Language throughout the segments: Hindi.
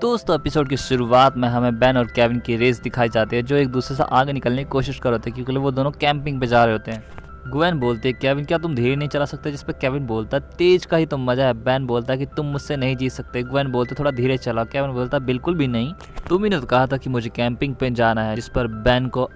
दोस्तों एपिसोड की शुरुआत में हमें बेन और केविन की रेस दिखाई जाती है जो एक दूसरे से आगे निकलने की कोशिश कर रहे होते हैं क्योंकि वो दोनों कैंपिंग पे जा रहे होते हैं। ग्वेन बोलती है केविन क्या तुम धीरे नहीं चला सकते, जिस पर केविन बोलता है तेज का ही तो मजा है। बेन बोलता है कि तुम मुझसे नहीं जीत सकते। ग्वेन बोलते थोड़ा धीरे चलाओ। केविन बोलता है बिल्कुल भी नहीं, तुम ही ने तो कहा था कि मुझे कैंपिंग पे जाना है। जिस पर बेन को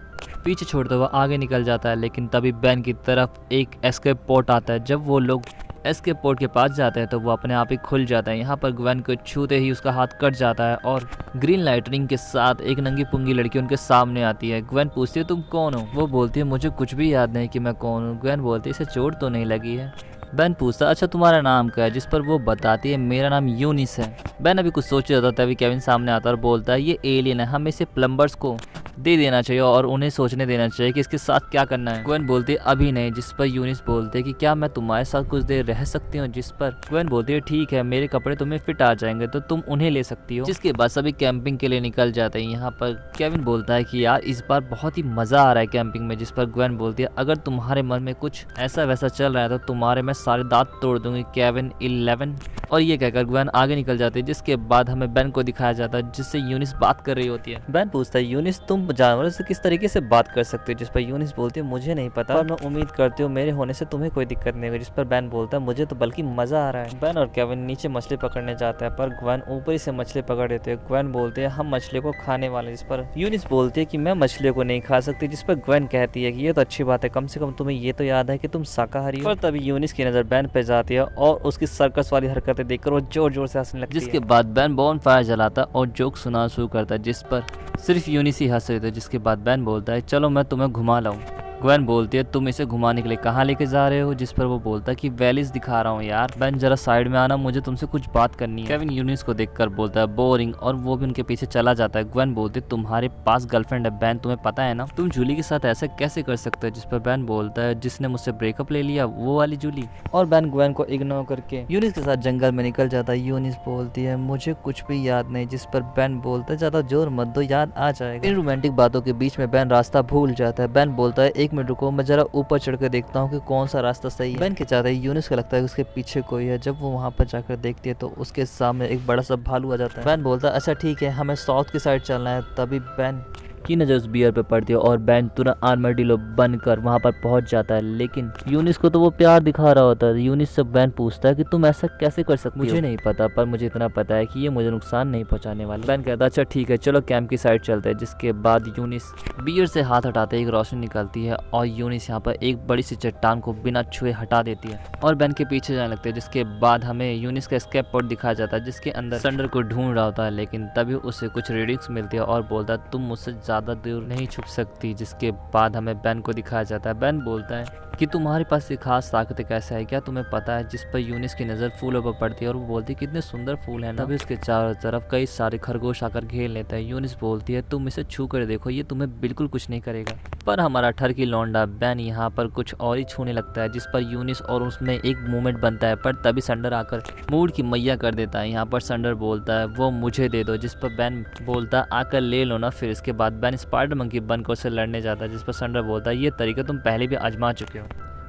पीछे छोड़ते हुए आगे निकल जाता है, लेकिन तभी बेन की तरफ एक एस्केप पोर्ट आता है। जब वो लोग एस्केप पोर्ट के पास जाते हैं तो वो अपने आप ही खुल जाता है। यहाँ पर ग्वेन को छूते ही उसका हाथ कट जाता है और ग्रीन लाइटनिंग के साथ एक नंगी पुंगी लड़की उनके सामने आती है। ग्वेन पूछती है तुम कौन हो? वो बोलती है मुझे कुछ भी याद नहीं कि मैं कौन हूँ। ग्वेन बोलती है इसे चोट तो नहीं लगी है। बेन पूछता अच्छा तुम्हारा नाम क्या है? जिस पर वो बताती है मेरा नाम यूनिस है। बेन अभी कुछ सोच रहा था तभी केविन सामने आता है और बोलता है ये एलियन है, हमें इसे प्लम्बर्स को दे देना चाहिए और उन्हें सोचने देना चाहिए कि इसके साथ क्या करना है। ग्वेन बोलती है अभी नहीं। जिस पर यूनिस बोलते है कि क्या मैं तुम्हारे साथ कुछ देर रह सकती हूँ? जिस पर ग्वेन बोलती है ठीक है, मेरे कपड़े तुम्हें फिट आ जाएंगे तो तुम उन्हें ले सकती हो। जिसके बाद सभी कैंपिंग के लिए निकल जाते हैं। यहाँ पर केविन बोलता है कि यार इस बार बहुत ही मजा आ रहा है कैंपिंग में। जिस पर ग्वेन बोलती है अगर तुम्हारे मन में कुछ ऐसा वैसा चल रहा है तो तुम्हारे मैं सारे दांत तोड़ दूंगी। केविन 11 और ये कहकर ग्वेन आगे निकल जाती है। जिसके बाद हमें बेन को दिखाया जाता है जिससे यूनिस बात कर रही होती है। बेन पूछता है यूनिस तुम जानवरों से किस तरीके से बात कर सकते हो? जिस पर यूनिस बोलती है मुझे नहीं पता, पर मैं उम्मीद करती हूँ मेरे होने से तुम्हें कोई दिक्कत नहीं होगी। जिस पर बेन बोलता है मुझे तो बल्कि मजा आ रहा है। बेन और केविन नीचे मछली पकड़ने जाते हैं पर ग्वेन ऊपर से मछली पकड़ लेते हैं। ग्वेन बोलते हैं हम मछली को खाने वाले। जिस पर यूनिस बोलती है कि मैं मछली को नहीं खा सकती। जिस पर ग्वेन कहती है कि ये तो अच्छी बात है, कम से कम तुम्हें ये तो याद है कि तुम शाकाहारी हो। और तभी यूनिस की नजर बेन पे जाती है और उसकी सर्कस वाली हरकतें देखकर वो जोर जोर से हंसने लगती है। जिसके बाद बेन बॉन फायर जलाता और जोक सुनाना शुरू करता है जिस पर सिर्फ यूनिस ही हंस रही थी। जिसके बाद बेन बोलता है चलो मैं तुम्हें घुमा लाऊं। ग्वेन बोलती है तुम इसे घुमाने के लिए कहाँ लेके जा रहे हो? जिस पर वो बोलता है कि वैलीज दिखा रहा हूँ यार। बेन जरा साइड में आना, मुझे तुमसे कुछ बात करनी है। केविन यूनिस को देखकर बोलता है बोरिंग और वो भी उनके पीछे चला जाता है। ग्वेन बोलती है तुम्हारे पास गर्लफ्रेंड है बेन, तुम्हें पता है ना, तुम जूली के साथ ऐसे कैसे कर सकते हो? जिस पर बेन बोलता है जिसने मुझसे ब्रेकअप ले लिया वो वाली जूली। और बेन ग्वेन को इग्नोर करके यूनिस के साथ जंगल में निकल जाता है। यूनिस बोलती है मुझे कुछ भी याद नहीं। जिस पर बेन बोलता है ज्यादा जोर मत दो, याद आ जाएगा। इन रोमांटिक बातों के बीच में बेन रास्ता भूल जाता है। बेन बोलता है एक मिनट रुको, मैं जरा ऊपर चढ़कर देखता हूँ कि कौन सा रास्ता सही है। बेन के चाहता है यूनिस को लगता है कि उसके पीछे कोई है। जब वो वहाँ पर जाकर देखती है तो उसके सामने एक बड़ा सा भालू आ जाता है। बेन बोलता है अच्छा ठीक है, हमें साउथ की साइड चलना है। तभी बेन की नजर उस बियर पे पड़ती है और बेन तुरंत आर्मडीलो बनकर वहां पर पहुंच जाता है। लेकिन यूनिस को तो वो प्यार दिखा रहा होता है। यूनिस से बेन पूछता है कि तुम ऐसा कैसे कर सकती हो? मुझे नहीं पता, पर मुझे इतना पता है कि ये मुझे नुकसान नहीं पहुंचाने वाला। बेन कहता है अच्छा ठीक है चलो कैंप की साइड चलते हैं। जिसके बाद यूनिस बियर से हाथ हटाते एक रोशनी निकलती है और यूनिस यहाँ पर एक बड़ी सी चट्टान को बिना छुए हटा देती है और बेन के पीछे जाने लगते हैं। जिसके बाद हमें यूनिस का एस्केप पोर्ट दिखाया जाता है जिसके अंदर सैंडर को ढूंढ रहा होता है। लेकिन तभी उसे कुछ रीडिंग्स मिलती है और बोलता है तुम मुझसे ज्यादा दूर नहीं छुप सकती। जिसके बाद हमें बेन को दिखाया जाता है। बेन बोलता है कि तुम्हारे पास ये खास ताकतें कैसे है, क्या तुम्हें पता है? जिस पर यूनिस की नज़र फूलों पर पड़ती है और वो बोलती है कितने सुंदर फूल है ना। तभी उसके चारों तरफ कई सारे खरगोश आकर घेर लेते हैं। यूनिस बोलती है तुम इसे छू कर देखो, ये तुम्हें बिल्कुल कुछ नहीं करेगा। पर हमारा ठरकी लौंडा बेन यहाँ पर कुछ और ही छूने लगता है जिस पर यूनिस और उसमें एक मूवमेंट बनता है। पर तभी संडर आकर मूड की मैया कर देता है। यहाँ पर संडर बोलता है वो मुझे दे दो। जिस पर बेन बोलता है आकर ले लो ना। फिर इसके बाद बेन स्पाइडर मंकी बनकर उससे लड़ने जाता है। जिस पर संडर बोलता है ये तरीका तुम पहले भी आजमा चुके हो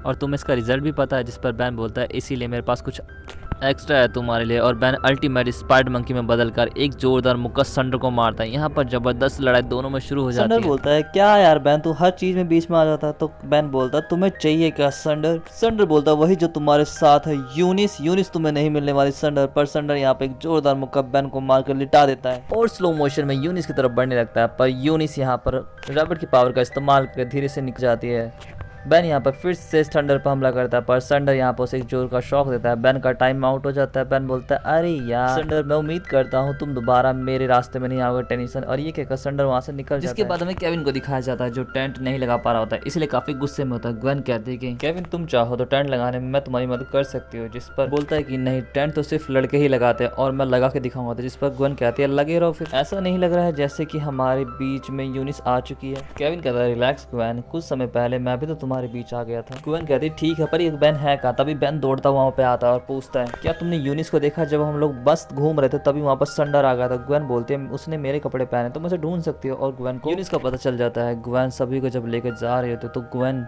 और तुम्हें इसका रिजल्ट भी पता है। जिस पर बेन बोलता है इसीलिए मेरे पास कुछ एक्स्ट्रा है तुम्हारे लिए। और बेन अल्टीमेट स्पाइडर मंकी में बदलकर एक जोरदार मुक्का संडर को मारता है। यहाँ पर जबरदस्त लड़ाई दोनों में शुरू हो जाती है। संडर बोलता है क्या यार बेन, तू हर चीज में बीच में आ जाता है। तो बेन बोलता है तुम्हें चाहिए क्या संडर? संडर बोलता है वही जो तुम्हारे साथ है यूनिस। यूनिस तुम्हें नहीं मिलने वाली संडर। पर संडर यहाँ पे एक जोरदार मुक्का बेन को मारकर लिटा देता है और स्लो मोशन में यूनिस की तरफ बढ़ने लगता है। पर यूनिस यहाँ पर रबड़ की पावर का इस्तेमाल करके धीरे से निकल जाती है। बेन यहाँ पर फिर से थंडर पर हमला करता है पर संडर यहाँ पर उसे एक जोर का शॉक देता है। बेन का टाइम आउट हो जाता है। बेन बोलता है अरे यार संडर, मैं उम्मीद करता हूँ तुम दोबारा मेरे रास्ते में नहीं आओगे टेंशन। और ये कहकर संडर वहाँ से निकल जाता है। जिसके बाद हमें केविन को दिखाया जाता है जो टेंट नहीं लगा पा रहा होता है, इसलिए काफी गुस्से में होता है। ग्वेन कहती है कि केविन तुम चाहो तो टेंट लगाने में मैं तुम्हारी मदद कर सकती हूँ। जिस पर बोलता है कि नहीं, टेंट तो सिर्फ लड़के ही लगाते हैं और मैं लगा के दिखाऊंगा। जिस पर ग्वेन कहती है लगे रहो, फिर ऐसा नहीं लग रहा है जैसे कि हमारे बीच में यूनिस आ चुकी है। केविन कहता है रिलैक्स ग्वेन, कुछ समय पहले मैं भी तो तुम्हारे बीच आ गया था। ग्वेन कहती ठीक है पर ये बेन है कहाँ? तभी बेन दौड़ता वहाँ पे आता है और पूछता है क्या तुमने यूनिस को देखा? जब हम लोग बस घूम रहे थे तभी वहाँ पर संडर आ गया था। ग्वेन बोलती है उसने मेरे कपड़े पहने तो मुझे ढूंढ सकती हो। और ग्वेन को यूनिस का पता चल जाता है। ग्वेन सभी को जब लेकर जा रहे होते तो ग्वेन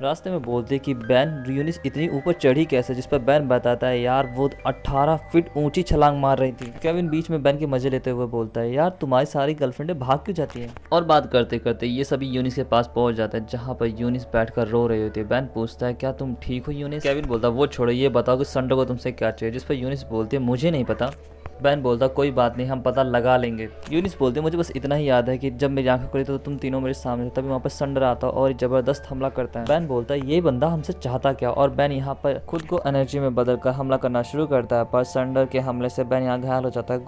रास्ते में बोलते कि बैन यूनिस इतनी ऊपर चढ़ी कैसे, जिस पर बैन बताता है यार वो 18 फीट ऊंची छलांग मार रही थी। केविन बीच में बैन के मजे लेते हुए बोलता है यार तुम्हारी सारी गर्लफ्रेंडें भाग क्यों जाती हैं। और बात करते करते ये सभी यूनिस के पास पहुंच जाता है जहाँ पर यूनिस बैठकर रो रही होती है। बैन पूछता है क्या तुम ठीक हो यूनिस। केविन बोलता है वो छोड़ो, ये बताओ कि संडर को तुमसे क्या चाहिए, जिस पर यूनिस बोलती है मुझे नहीं पता। बैन बोलता कोई बात नहीं, हम पता लगा लेंगे। यूनिस बोलते मुझे बस इतना ही याद है कि जब मेरी आंखें खुली तो तुम तीनों मेरे सामने थे, तभी वहाँ पर संडर आता और जबरदस्त हमला करता है। बैन बोलता है ये बंदा हमसे चाहता क्या, और बैन यहाँ पर खुद को एनर्जी में बदलकर हमला करना शुरू करता है, पर संडर के हमले से बैन यहाँ घायल हो जाता है।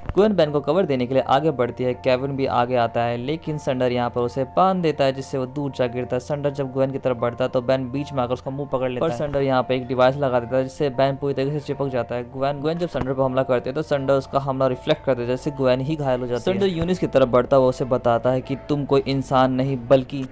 ग्वेन बैन को कवर देने के लिए आगे बढ़ती है। केविन भी आगे आता है लेकिन संडर यहाँ पर उसे बांध देता है जिससे वो दूर जा गिरता है। संडर जब ग्वेन की तरफ बढ़ता है तो बैन बीच में आकर उसका मुंह पकड़ लेता है, पर संडर यहाँ पे एक डिवाइस लगा देता है जिससे बैन पूरी तरीके से चिपक जाता है। ग्वेन जब संडर पर हमला करते हैं तो संडर उसका हमला रिफ्लेक्ट करते जैसे ग्वेन ही घायल हो जाती है। संडर यूनिस की तरफ बढ़ता हुआ उसे बताता है कि तुम कोई इंसान नहीं बल्कि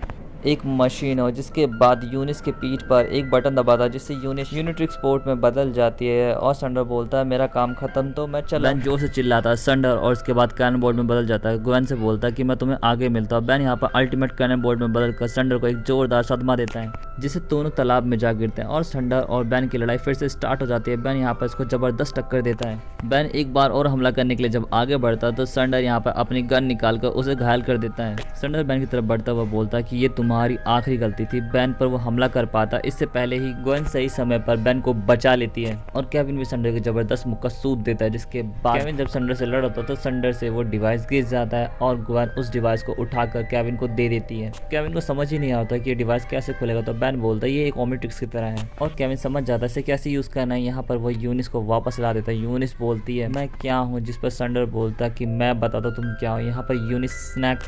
एक मशीन हो, जिसके बाद यूनिस के पीठ पर एक बटन दबाता है जिससे यूनिस यूनिट्रिक्स पोर्ट में बदल जाती है और संडर बोलता है मेरा काम खत्म तो मैं चला। बैन जोर से चिल्लाता है संडर और उसके बाद कैनन बोर्ड में बदल जाता है। ग्वेन से बोलता है कि मैं तुम्हें आगे मिलता हूँ। बैन यहाँ पर अल्टीमेट कैनन बोर्ड में बदलकर संडर को एक जोरदार सदमा देता है जिससे दोनों तालाब में जा गिरते हैं और संडर और बैन की लड़ाई फिर से स्टार्ट हो जाती है। बैन यहाँ पर इसको जबरदस्त टक्कर देता है। बैन एक बार और हमला करने के लिए जब आगे बढ़ता है तो संडर यहाँ पर अपनी गन निकालकर उसे घायल कर देता है। संडर बैन की तरफ बढ़ता हुआ बोलता है कि ये तुम्हारी आखिरी गलती थी। बैन पर वो हमला कर पाता, इससे पहले ही ग्वेन सही समय पर बैन को बचा लेती है और केविन भी संडर को जबरदस्त मुक्का सूद देता है, जिसके बाद केविन जब संडर से लड़ होता है तो संडर से वो डिवाइस गिर जाता है और ग्वेन उस डिवाइस को उठाकर केविन को दे देती है। केविन को समझ ही नहीं आता कि ये डिवाइस कैसे खुलेगा, तो बैन बोलता है ये एक ओमनिट्रिक्स की तरह है और केविन समझ जाता है इसे कैसे यूज करना है। यहाँ पर वो यूनिस को वापस ला देता है। यूनिस बोलती है मैं क्या हूँ, जिस पर संडर बोलता है कि मैं बताता तुम क्या हो। यहाँ पर यूनिस स्नैक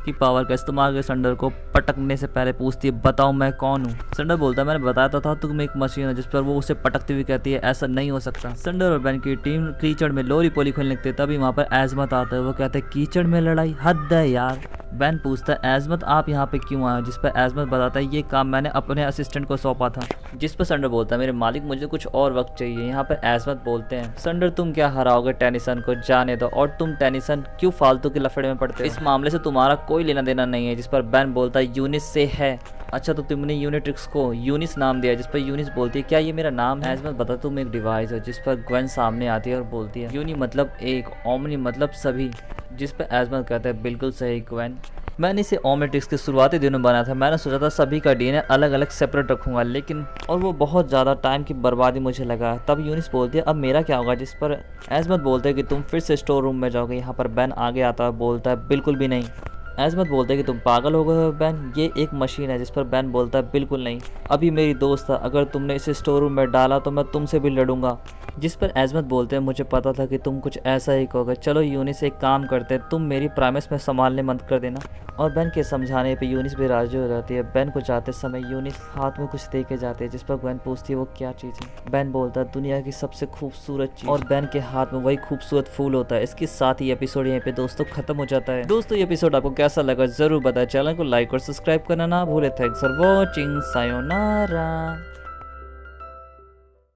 की पावर का इस्तेमाल कर संडर को पटकने से पहले पूछती है बताओ मैं कौन हूँ। संडर बोलता है मैंने बताया था तुम एक मशीन हो, जिस पर वो उसे पटकती हुई कहती है ऐसा नहीं हो सकता। संडर और बैन की टीम कीचड़ में लोरी पोली खोलने लगती है, तभी वहाँ पर एजमत आता है। वो कहते हैं कीचड़ में लड़ाई, हद है यार। बैन पूछता है एजमत आप यहाँ पे क्यों आए, जिस पर एजमत बताता है ये काम मैंने अपने असिस्टेंट को सौंपा था, जिस पर संडर बोलता है मेरे मालिक मुझे कुछ और वक्त चाहिए। यहाँ पर एजमत बोलते हैं संडर तुम क्या हराओगे टेनिसन को, जाने दो, और तुम टेनिसन क्यों फालतू के लफड़े में पड़ते हो, इस मामले से तुम्हारा कोई लेना देना नहीं है। जिस पर बैन बोलता है यूनिस से है। अच्छा तो तुमने यूनिट्रिक्स को यूनिस नाम दिया, जिस पर यूनिस बोलती है क्या ये मेरा नाम है। एजमत बता तुम एक डिवाइस हो, जिस पर ग्वेन सामने आती है और बोलती है यूनी मतलब एक, ओमनी मतलब सभी, जिस पर एजमत कहता है बिल्कुल सही ग्वेन, मैंने इसे ओमनिट्रिक्स के शुरुआती दिनों में बनाया था। मैंने सोचा था सभी का डीएनए अलग अलग सेपरेट रखूंगा, लेकिन और वो बहुत ज़्यादा टाइम की बर्बादी मुझे लगा। तब यूनिस बोलती है अब मेरा क्या होगा, जिस पर एजमत बोलते हैं कि तुम फिर से स्टोर रूम में जाओगे। यहाँ पर बैन आगे आता है, बोलता है बिल्कुल भी नहीं। एजमत बोलते हैं कि तुम पागल हो गए हो बैन, ये एक मशीन है। जिस पर बैन बोलता है बिल्कुल नहीं, अभी मेरी दोस्त है, अगर तुमने इसे स्टोर रूम में डाला तो मैं तुमसे भी लड़ूंगा। जिस पर एजमत बोलते हैं मुझे पता था कि तुम कुछ ऐसा ही कहोगे, चलो यूनिस एक काम करते हैं, तुम मेरी प्राइमस में संभालने मत कर देना। और बैन के समझाने पे यूनिस भी राजी हो जाती है। बैन को जाते समय यूनिस हाथ में कुछ दे के जाते हैं, जिस पर ग्वेन पूछती है वो क्या चीज़ है। बैन बोलता है दुनिया की सबसे खूबसूरत चीज़, और बैन के हाथ में वही खूबसूरत फूल होता है। इसके साथ ही एपिसोड यहीं पे दोस्तों खत्म हो जाता है। दोस्तों ये एपिसोड आपको कैसा लगा जरूर बताएं, चैनल को लाइक और सब्सक्राइब करना ना भूले। Thanks for watching, sayonara.